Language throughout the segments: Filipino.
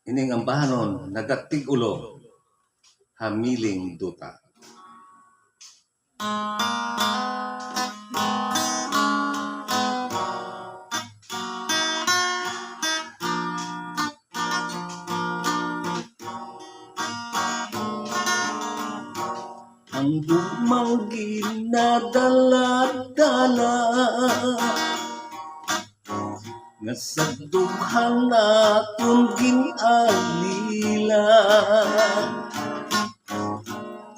Ining ambahanon nagatigulo hamiling duta. Ang dumang ginadala-dala nga sa dughang akong ginalila,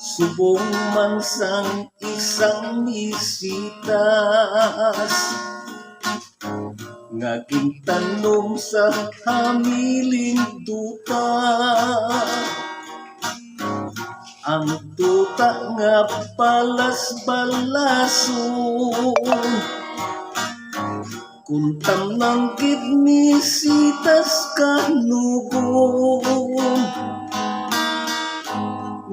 subong man sang isang misitas nga gintanom sa hamiling duta. Ang duta nga balas-balason kung tamnang misitas kanugon,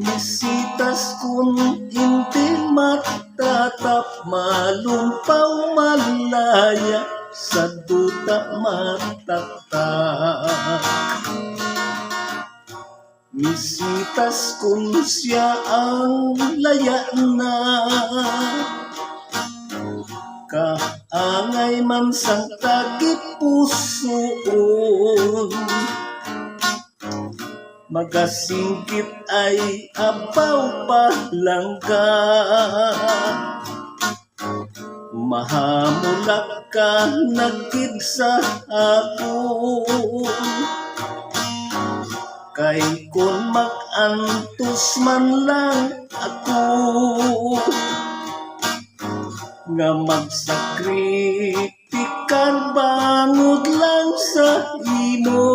misitas kung hindi matatap, malumpaw malaya sa duta matatak. Misitas kung siya ang laya na, kaangay man sang tagipusoon, magasingkit ay abaw palangga, mahamulak ka nagkid sa akon. Kay kung mag-antos man lang ako nga magsakritikal bangod lang sa imo,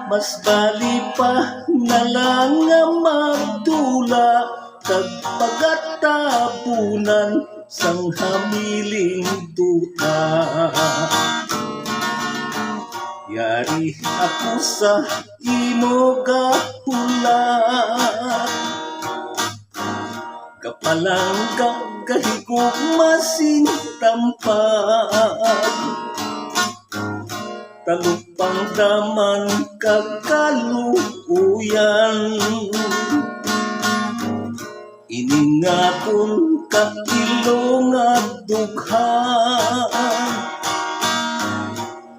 mas bali pa na lang nga magdula kag pagatabunan sang hamiling duta. Yari ako sa imo gahulat, kapalangga kahigog masing tampag, talupang daman kakaluuyan. Iningapon ka ilong at dughan,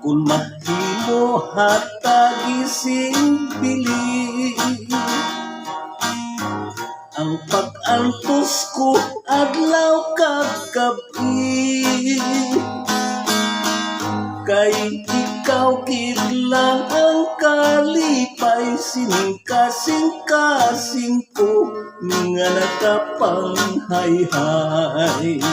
kung mahimo hatagising bili. Ang pag-antos ko adlaw kag gabi, kay ikaw kidlang ang kalipay, sining-kasing ko nga nakapanghay-hay.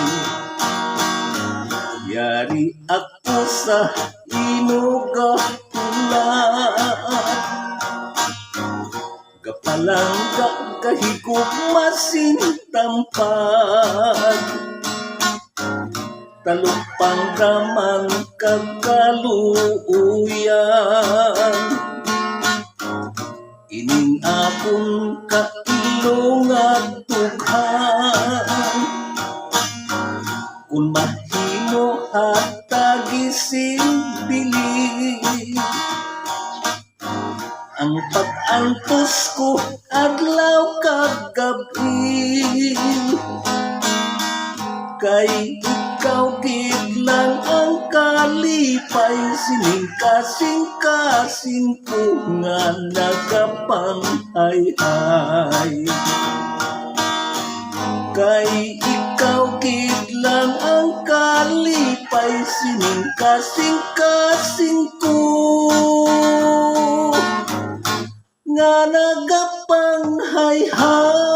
Yari ako sa imo gahulat, kapalangga kahigog masing tampag, talupang daman kakaluuyan. Ining akong kailong at dughan, kung mahimo hatagising bili. Ang pag-antos ko adlaw kag gabi, kay ikaw kidlang ang kalipay, sining-kasing ko nga nakapanghay-hay. Kay ikaw kidlang ang kalipay, sining-kasing ko nga nagapanghay-hay.